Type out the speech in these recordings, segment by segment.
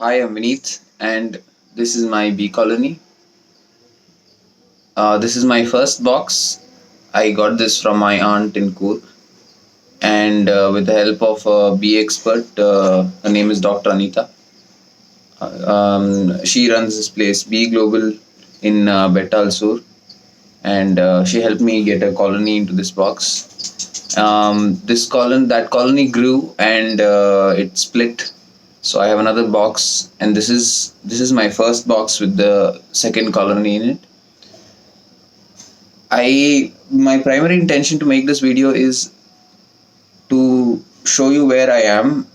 Hi, I'm Vineet, and this is my bee colony. This is my first box. I got this from my aunt in Coorg, and with the help of a bee expert, her name is Dr. Anita. She runs this place, Bee Global, in Betal Sur, and she helped me get a colony into this box. That colony grew, and it split. So I have another box, and this is my first box with the second colony in it. My primary intention to make this video is to show you where I am,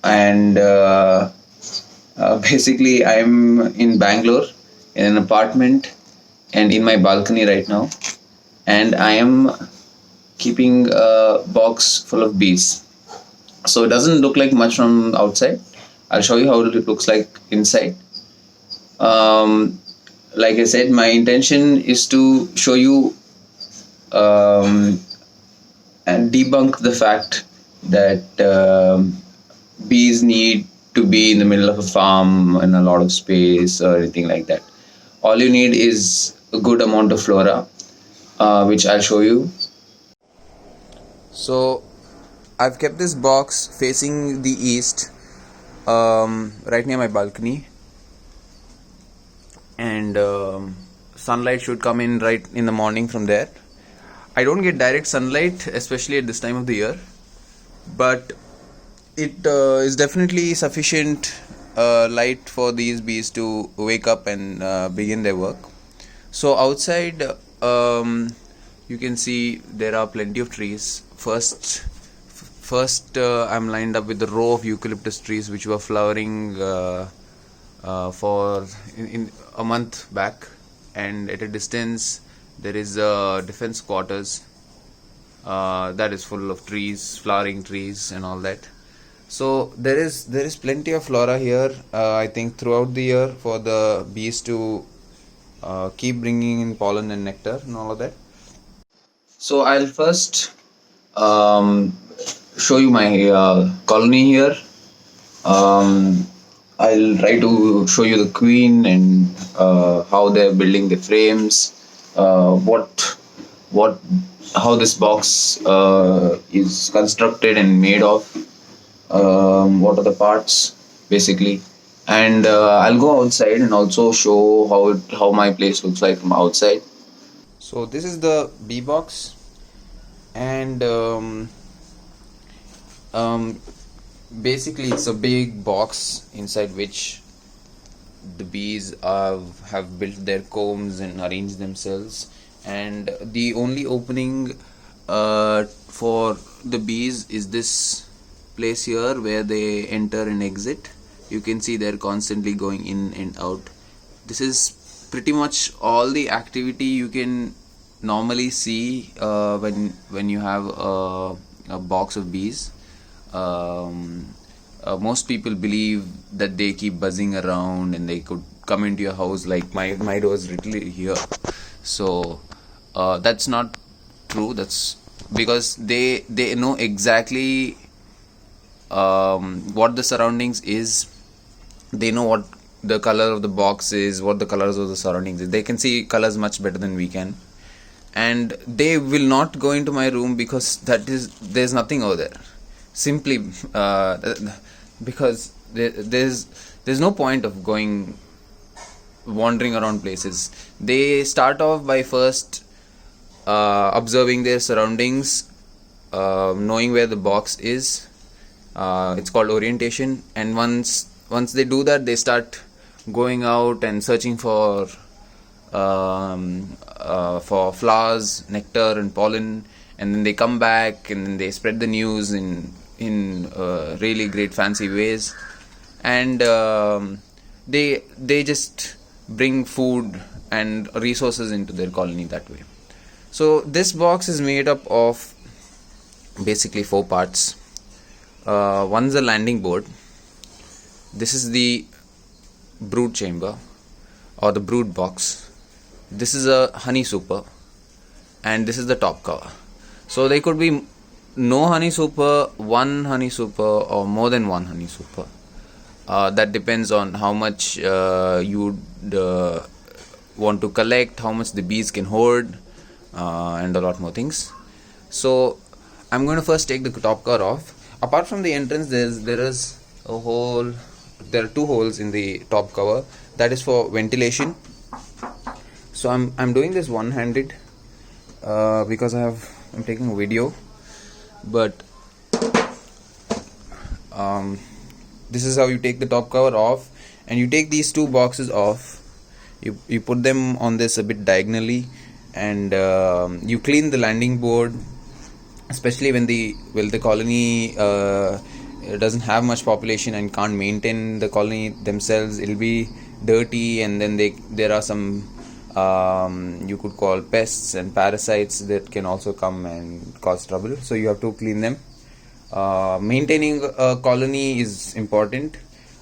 and basically I'm in Bangalore in an apartment and in my balcony right now, and I am keeping a box full of bees. So it doesn't look like much from outside. I'll show you how it looks like inside. Like I said, my intention is to show you and debunk the fact that bees need to be in the middle of a farm and a lot of space or anything like that. All you need is a good amount of flora, which I'll show you. So I've kept this box facing the east, right near my balcony, and sunlight should come in right in the morning from there. I don't get direct sunlight, especially at this time of the year, but it is definitely sufficient light for these bees to wake up and begin their work. So outside, you can see there are plenty of trees. First, I'm lined up with a row of eucalyptus trees which were flowering for in a month back, and at a distance there is a defense quarters that is full of trees, flowering trees and all that. So there is plenty of flora here, I think throughout the year, for the bees to keep bringing in pollen and nectar and all of that. So I'll first show you my colony here. I'll try to show you the queen and how they're building the frames, how this box is constructed and made of, what are the parts basically, and I'll go outside and also show how my place looks like from outside. So this is the bee box, and basically it's a big box inside which the bees have built their combs and arranged themselves, and the only opening for the bees is this place here where they enter and exit. You can see they're constantly going in and out. This is pretty much all the activity you can normally see when you have a box of bees. Most people believe that they keep buzzing around and they could come into your house, like my door is literally here. So that's not true. That's because they know exactly what the surroundings is. They know what the color of the box is, what the colors of the surroundings is. They can see colors much better than we can, and they will not go into my room because there's nothing over there. Simply because there's no point of wandering around places. They start off by first observing their surroundings, knowing where the box is. It's called orientation, and once they do that, they start going out and searching for flowers, nectar and pollen, and then they come back and then they spread the news in really great fancy ways, and they just bring food and resources into their colony that way. So this box is made up of basically 4 parts. One's a landing board. This is the brood chamber or the brood box. This is a honey super, and this is the top cover. So there could be no honey super, one honey super, or more than one honey super. That depends on how much you want to collect, how much the bees can hoard, and a lot more things. So I'm going to first take the top cover off. Apart from the entrance, there are two holes in the top cover. That is for ventilation. So I'm doing this one-handed because I'm taking a video, but this is how you take the top cover off, and you take these two boxes off. You put them on this a bit diagonally, and you clean the landing board, especially when the colony doesn't have much population and can't maintain the colony themselves. It'll be dirty, and then there are some you could call pests and parasites that can also come and cause trouble. So you have to clean them. Maintaining a colony is important,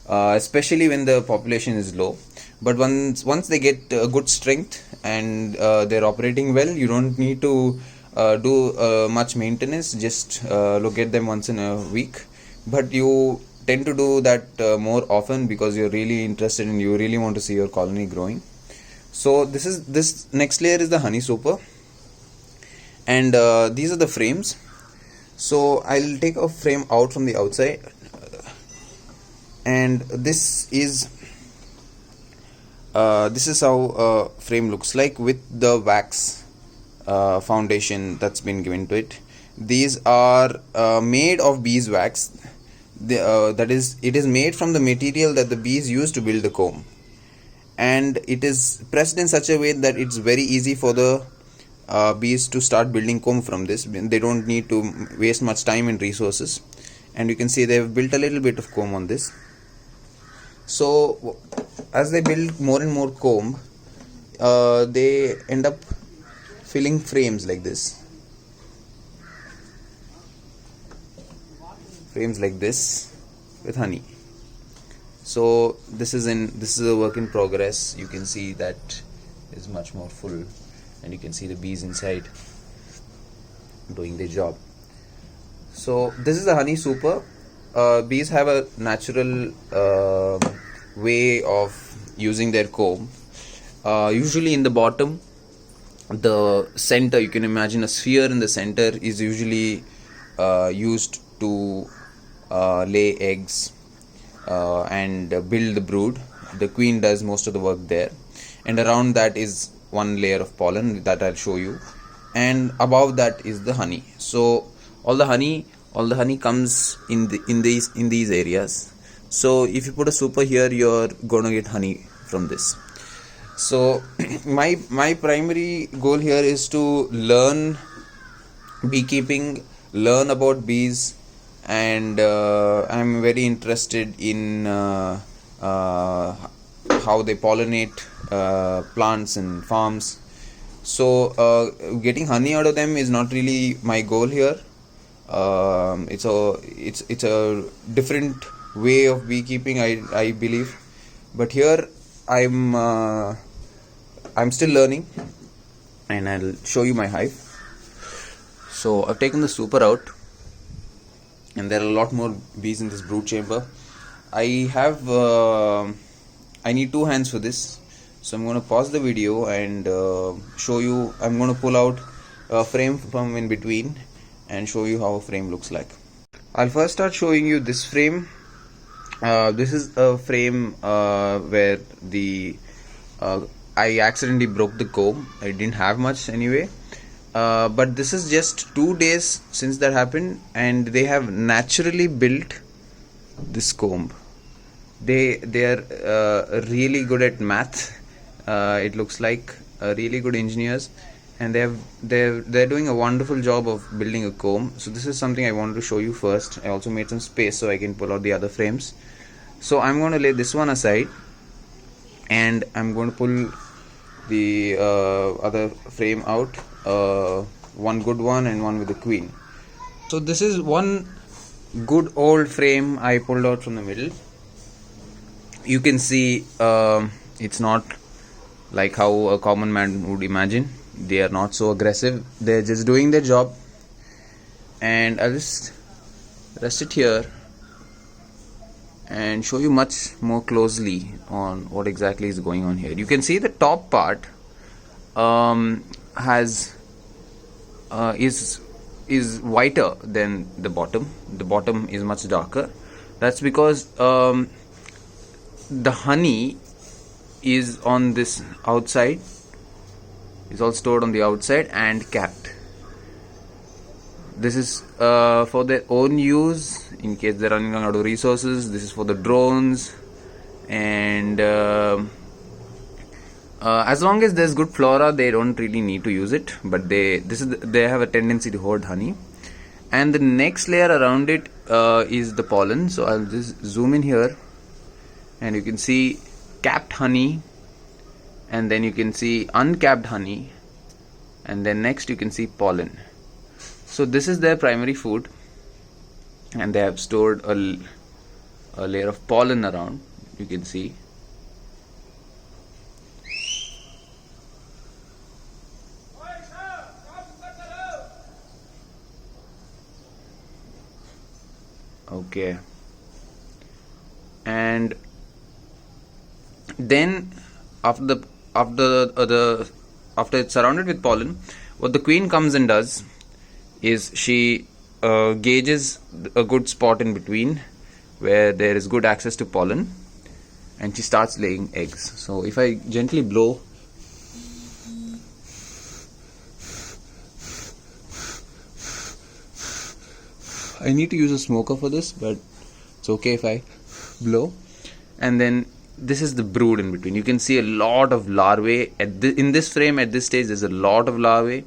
especially when the population is low. But once they get good strength and they're operating well, you don't need to do much maintenance. Just look at them once in a week. But you tend to do that more often because you're really interested and you really want to see your colony growing. So this next layer is the honey super, and these are the frames. So I'll take a frame out from the outside, and this is how a frame looks like with the wax foundation that's been given to it. These are made of beeswax. That is, it is made from the material that the bees use to build the comb, and it is pressed in such a way that it's very easy for the bees to start building comb from this. They don't need to waste much time and resources, and you can see they've built a little bit of comb on this. So as they build more and more comb, they end up filling frames like this. Frames like this with honey. So this is a work in progress. You can see that is much more full, and you can see the bees inside doing their job. So this is the honey super. Bees have a natural way of using their comb. Usually in the bottom, the center, you can imagine a sphere in the center, is usually used to lay eggs and build the brood. The queen does most of the work there, and around that is one layer of pollen that I'll show you, and above that is the honey. So all the honey comes in these areas. So if you put a super here, you're gonna get honey from this. So my primary goal here is to learn beekeeping, learn about bees, and I'm very interested in how they pollinate plants and farms. So getting honey out of them is not really my goal here. It's a different way of beekeeping, I believe. But here I'm still learning, and I'll show you my hive. So I've taken the super out, and there are a lot more bees in this brood chamber. I need two hands for this, so I'm going to pause the video and show you. I'm going to pull out a frame from in between and show you how a frame looks like. I'll first start showing you this frame. This is a frame where I accidentally broke the comb. I didn't have much anyway. But this is just 2 days since that happened, and they have naturally built this comb. They are really good at math. It looks like really good engineers, and they're doing a wonderful job of building a comb. So this is something I wanted to show you first. I also made some space so I can pull out the other frames. So I'm going to lay this one aside, and I'm going to pull the other frame out, one good one and one with the queen. So this is one good old frame I pulled out from the middle. You can see it's not like how a common man would imagine. They are not so aggressive. They're just doing their job, and I'll just rest it here. and show you much more closely on what exactly is going on here. You can see the top part has is whiter than the bottom. The bottom is much darker. That's because the honey is on this outside, is all stored on the outside and capped. This is for their own use in case they're running out of resources. This is for the drones, and as long as there's good flora, they don't really need to use it. But they have a tendency to hoard honey. And the next layer around it is the pollen. So I'll just zoom in here, and you can see capped honey, and then you can see uncapped honey, and then next you can see pollen. So this is their primary food, and they have stored a layer of pollen around. You can see. Okay, and then after it's surrounded with pollen, what the queen comes and does is she gauges a good spot in between where there is good access to pollen, and she starts laying eggs. So if I gently blow, I need to use a smoker for this, but it's okay if I blow. And then this is the brood in between. You can see a lot of larvae in this frame. At this stage, there's a lot of larvae,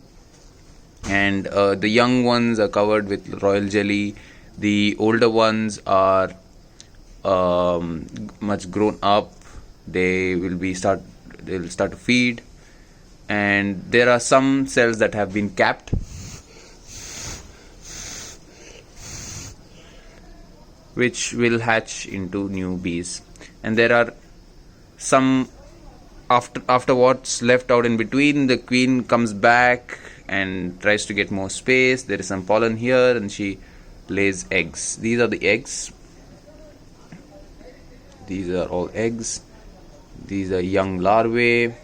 and the young ones are covered with royal jelly. The older ones are much grown up. They'll start to feed, and there are some cells that have been capped, which will hatch into new bees. And there are some, after what's left out in between, the queen comes back and tries to get more space. There is some pollen here, and she lays eggs. These are the eggs. These are all eggs. These are young larvae.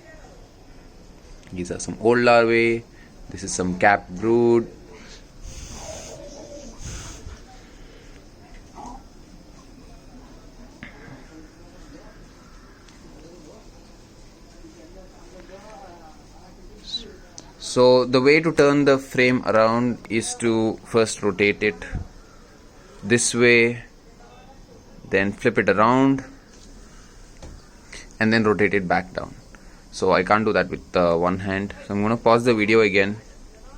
These are some old larvae. This is some capped brood. So the way to turn the frame around is to first rotate it this way, then flip it around, and then rotate it back down. So I can't do that with one hand. So I'm going to pause the video again,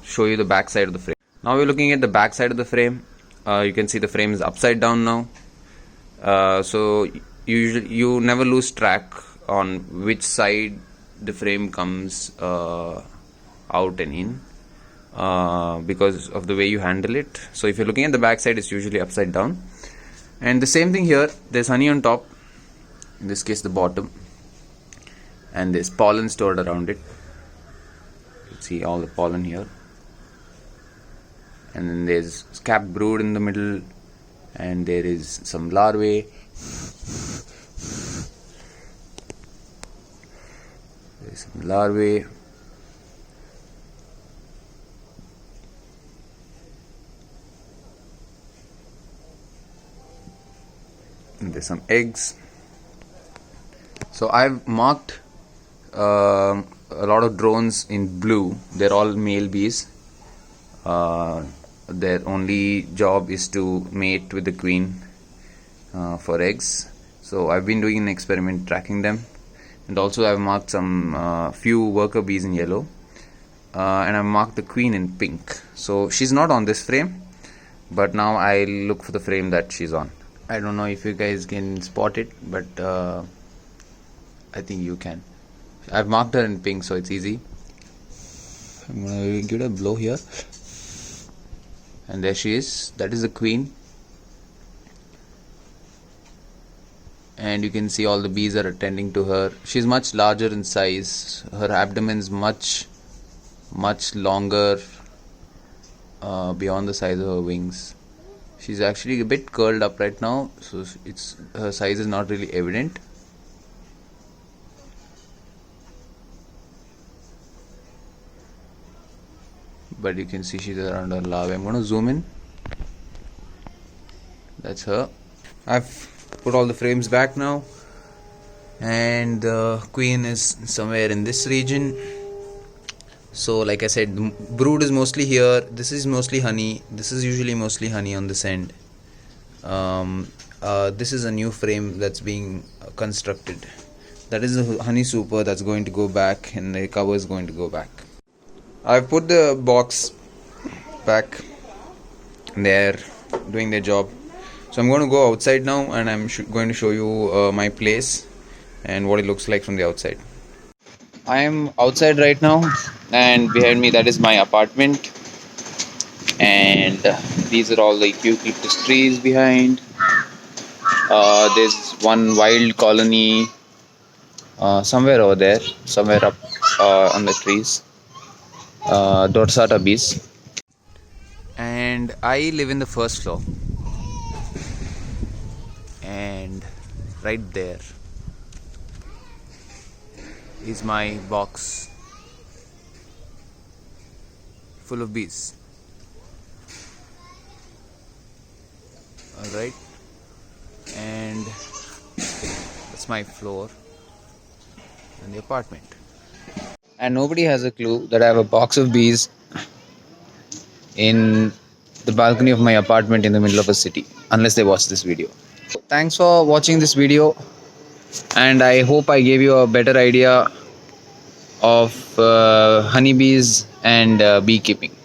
show you the back side of the frame. Now we're looking at the back side of the frame. You can see the frame is upside down now. So you never lose track on which side the frame comes out and in because of the way you handle it. So if you're looking at the back side, it's usually upside down. And the same thing here, there's honey on top, in this case the bottom, and there's pollen stored around it. You can see all the pollen here, and then there's capped brood in the middle, and there is some larvae. There's some larvae. And there's some eggs. So I've marked a lot of drones in blue. They're all male bees. Their only job is to mate with the queen for eggs. So I've been doing an experiment tracking them, and also I've marked some few worker bees in yellow, and I've marked the queen in pink. So she's not on this frame, but now I'll look for the frame that she's on. I don't know if you guys can spot it, but I think you can. I've marked her in pink, so it's easy. I'm gonna give it a blow here, and there she is. That is the queen, and you can see all the bees are attending to her. She's much larger in size. Her abdomen's much longer beyond the size of her wings. She's actually a bit curled up right now, so it's her size is not really evident. But you can see she's around her larvae. I'm going to zoom in. That's her. I've put all the frames back now, and the queen is somewhere in this region. So like I said, the brood is mostly here. This is mostly honey. This is usually mostly honey on this end. This is a new frame that's being constructed. That is the honey super that's going to go back, and the cover is going to go back. I've put the box back. They're doing their job. So I'm going to go outside now, and I'm going to show you my place and what it looks like from the outside. I am outside right now, and behind me that is my apartment, and these are all the eucalyptus trees behind. There's one wild colony somewhere over there, somewhere up on the trees, dorsata bees. And I live in the first floor, and right there is my box full of bees. Alright, and that's my floor and the apartment. And nobody has a clue that I have a box of bees in the balcony of my apartment in the middle of a city, unless they watch this video. Thanks for watching this video, and I hope I gave you a better idea of honeybees and beekeeping.